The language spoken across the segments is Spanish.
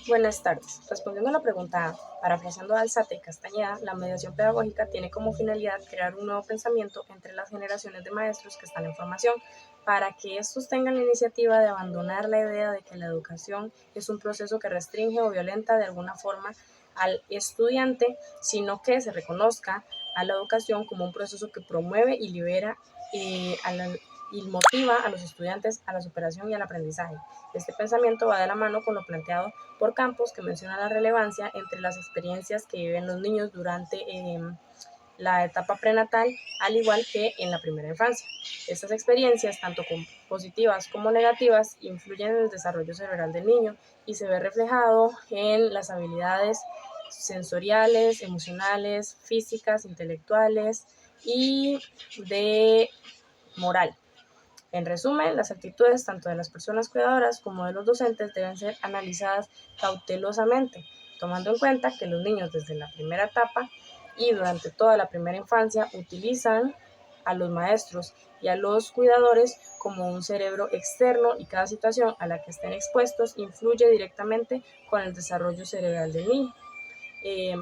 Buenas tardes. Respondiendo a la pregunta A, parafraseando a Alzate y Castañeda, la mediación pedagógica tiene como finalidad crear un nuevo pensamiento entre las generaciones de maestros que están en formación, para que estos tengan la iniciativa de abandonar la idea de que la educación es un proceso que restringe o violenta de alguna forma al estudiante, sino que se reconozca a la educación como un proceso que promueve y libera y motiva a los estudiantes a la superación y al aprendizaje. Este pensamiento va de la mano con lo planteado por Campos, que menciona la relevancia entre las experiencias que viven los niños durante la etapa prenatal, al igual que en la primera infancia. Estas experiencias, tanto positivas como negativas, influyen en el desarrollo cerebral del niño y se ve reflejado en las habilidades sensoriales, emocionales, físicas, intelectuales y de moral. En resumen, las actitudes tanto de las personas cuidadoras como de los docentes deben ser analizadas cautelosamente, tomando en cuenta que los niños desde la primera etapa y durante toda la primera infancia utilizan a los maestros y a los cuidadores como un cerebro externo, y cada situación a la que estén expuestos influye directamente con el desarrollo cerebral del niño.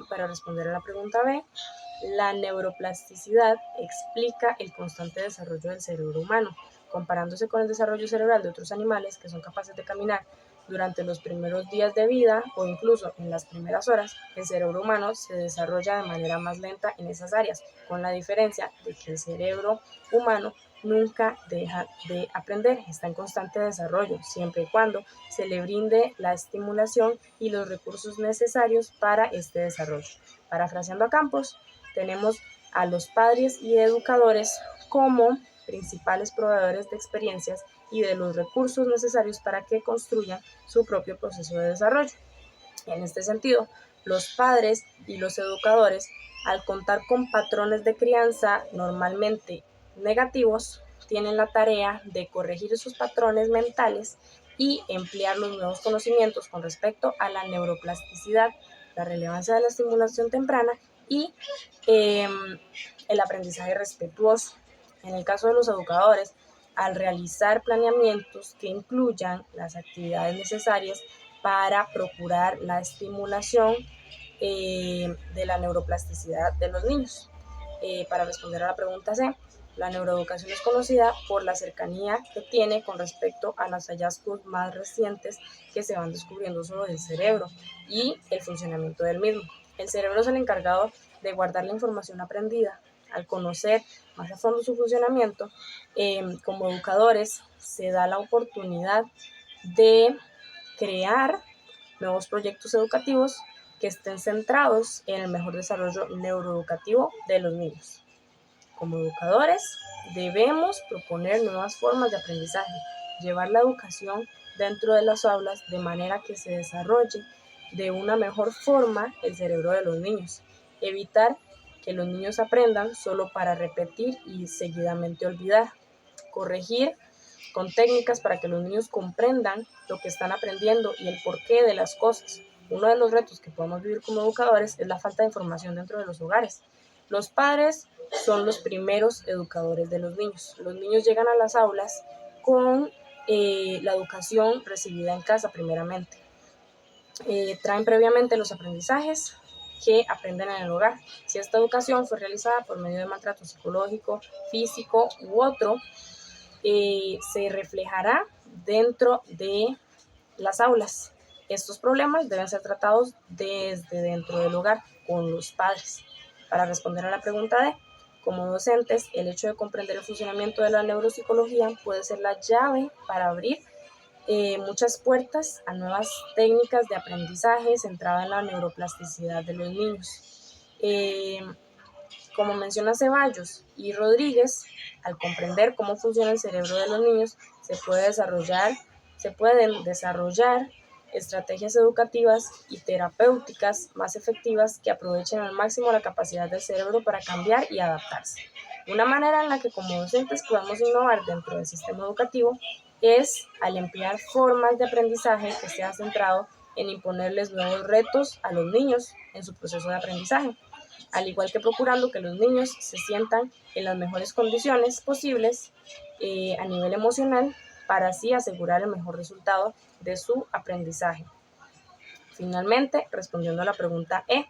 Para responder a la pregunta B, la neuroplasticidad explica el constante desarrollo del cerebro humano, comparándose con el desarrollo cerebral de otros animales que son capaces de caminar durante los primeros días de vida o incluso en las primeras horas. El cerebro humano se desarrolla de manera más lenta en esas áreas, con la diferencia de que el cerebro humano nunca deja de aprender, está en constante desarrollo, siempre y cuando se le brinde la estimulación y los recursos necesarios para este desarrollo. Parafraseando a Campos, tenemos a los padres y educadores como principales proveedores de experiencias y de los recursos necesarios para que construyan su propio proceso de desarrollo. En este sentido, los padres y los educadores, al contar con patrones de crianza normalmente negativos, tienen la tarea de corregir esos patrones mentales y emplear los nuevos conocimientos con respecto a la neuroplasticidad, la relevancia de la estimulación temprana y eh, el aprendizaje respetuoso. En el caso de los educadores, al realizar planeamientos que incluyan las actividades necesarias para procurar la estimulación de la neuroplasticidad de los niños. Para responder a la pregunta C, la neuroeducación es conocida por la cercanía que tiene con respecto a los hallazgos más recientes que se van descubriendo sobre el cerebro y el funcionamiento del mismo. El cerebro es el encargado de guardar la información aprendida. Al conocer más a fondo su funcionamiento, como educadores se da la oportunidad de crear nuevos proyectos educativos que estén centrados en el mejor desarrollo neuroeducativo de los niños. Como educadores, debemos proponer nuevas formas de aprendizaje, llevar la educación dentro de las aulas de manera que se desarrolle de una mejor forma el cerebro de los niños, evitar que los niños aprendan solo para repetir y seguidamente olvidar, corregir con técnicas para que los niños comprendan lo que están aprendiendo y el porqué de las cosas. Uno de los retos que podemos vivir como educadores es la falta de información dentro de los hogares. Los padres son los primeros educadores de los niños. Los niños llegan a las aulas con la educación recibida en casa primeramente. Traen previamente los aprendizajes que aprenden en el hogar. Si esta educación fue realizada por medio de maltrato psicológico, físico u otro, se reflejará dentro de las aulas. Estos problemas deben ser tratados desde dentro del hogar con los padres. Para responder a la pregunta D, como docentes, el hecho de comprender el funcionamiento de la neuropsicología puede ser la llave para abrir muchas puertas a nuevas técnicas de aprendizaje centrada en la neuroplasticidad de los niños. Como menciona Ceballos y Rodríguez, al comprender cómo funciona el cerebro de los niños, se pueden desarrollar estrategias educativas y terapéuticas más efectivas que aprovechen al máximo la capacidad del cerebro para cambiar y adaptarse. Una manera en la que como docentes podemos innovar dentro del sistema educativo es al emplear formas de aprendizaje que sean centrado en imponerles nuevos retos a los niños en su proceso de aprendizaje, al igual que procurando que los niños se sientan en las mejores condiciones posibles a nivel emocional, para así asegurar el mejor resultado de su aprendizaje. Finalmente, respondiendo a la pregunta E,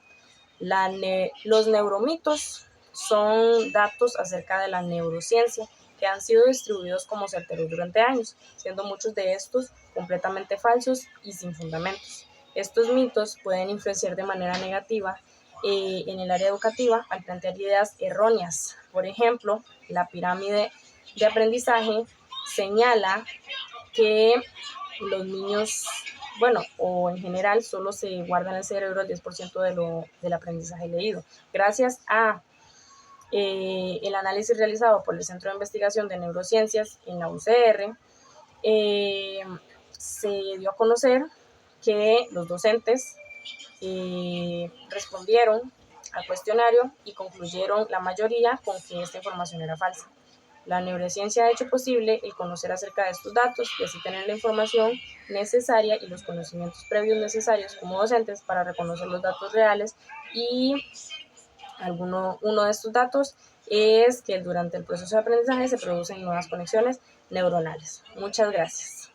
los neuromitos son datos acerca de la neurociencia que han sido distribuidos como certeros durante años, siendo muchos de estos completamente falsos y sin fundamentos. Estos mitos pueden influenciar de manera negativa en el área educativa al plantear ideas erróneas. Por ejemplo, la pirámide de aprendizaje señala que los niños, bueno, o en general solo se guarda en el cerebro el 10% del aprendizaje leído. Gracias a el análisis realizado por el Centro de Investigación de Neurociencias en la UCR, se dio a conocer que los docentes respondieron al cuestionario y concluyeron la mayoría con que esta información era falsa. La neurociencia ha hecho posible el conocer acerca de estos datos y así tener la información necesaria y los conocimientos previos necesarios como docentes para reconocer los datos reales, y uno de estos datos es que durante el proceso de aprendizaje se producen nuevas conexiones neuronales. Muchas gracias.